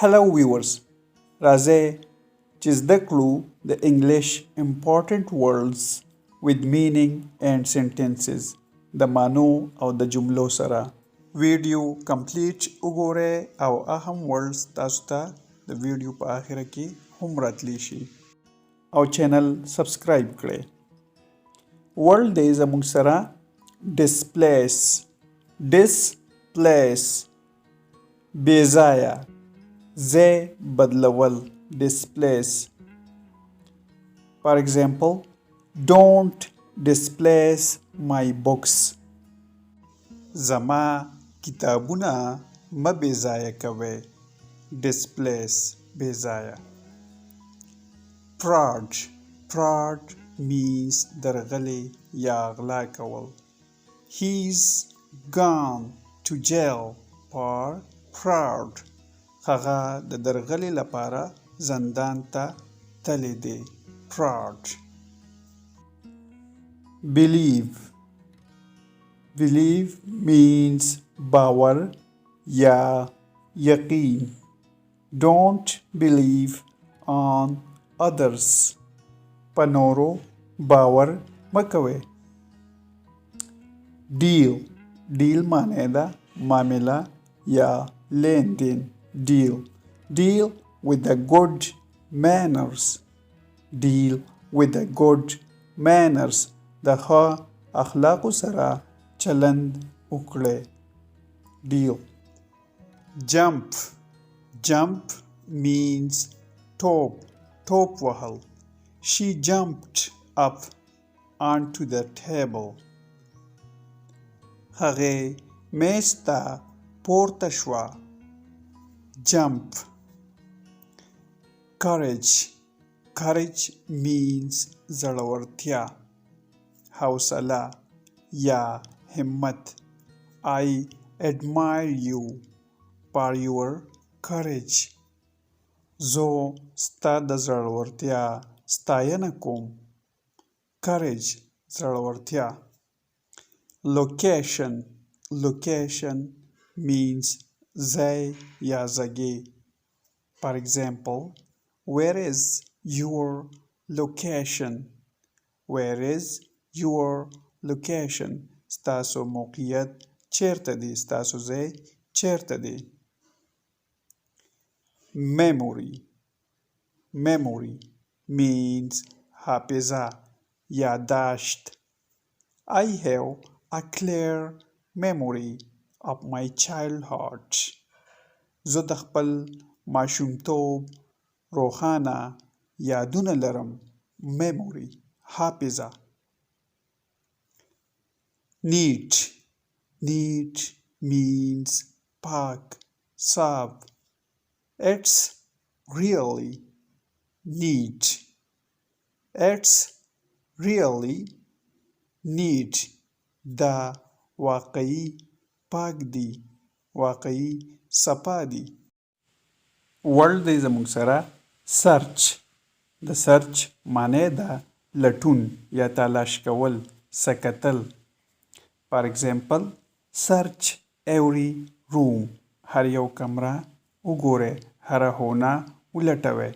Hello viewers. راځئ چې زده کړو د انګلیش important words with meaning and sentences د مانو او د جملو سره. ویډیو کمپلیټ وګورئ او اهم words تاسو ته د ویډیو په آخره کې هم راتلی شي او چینل سبسکرایب کړئ. ورډ دی زموږ سره displace بېځایه ځای بدلول displace. For example, don't displace my books. زما کتابونه مه بېځایه کوئ. displace بېځایه. fraud means درغلی یا غلا کول. He's gone to jail for fraud. هغه د درغلي لپاره زندان ته تللی دی. fraud. believe means باور یا یقین. don't believe on others. په نورو باور مه کوئ. deal معنی ده معامله یا لیندین. deal with the good manners. د ښه اخلاقو سره چلند وکړئ. deal. jump means ټوپ وهل. She jumped up onto the table. هغې میز ته پورته شوه. jump. courage means زړورتیا، حوصله یا همت. I admire you for your courage. زه ستا د زړورتیا ستاینه کوم. courage زړورتیا. location means ځای یا ځګی. For example, where is your location? ستاسو موقعیت چیرته دی؟ ستاسو ځای چیرته دی؟ memory means حافظه، یادداشت. I have a clear memory of my childhood. زه د خپل ماشومتوب روښانه یادونه لرم. memory حافظه. neat means پاک، صاف. it's really neat. دا واقعي پاک دی، واقعي صفا دی. ورډ دی زموږ سره سرچ. د سرچ معنی ده لټون یا تلاش کول، سکتل. For example, search every room. هر یو کمره وګورئ، هر خونه ولټوئ.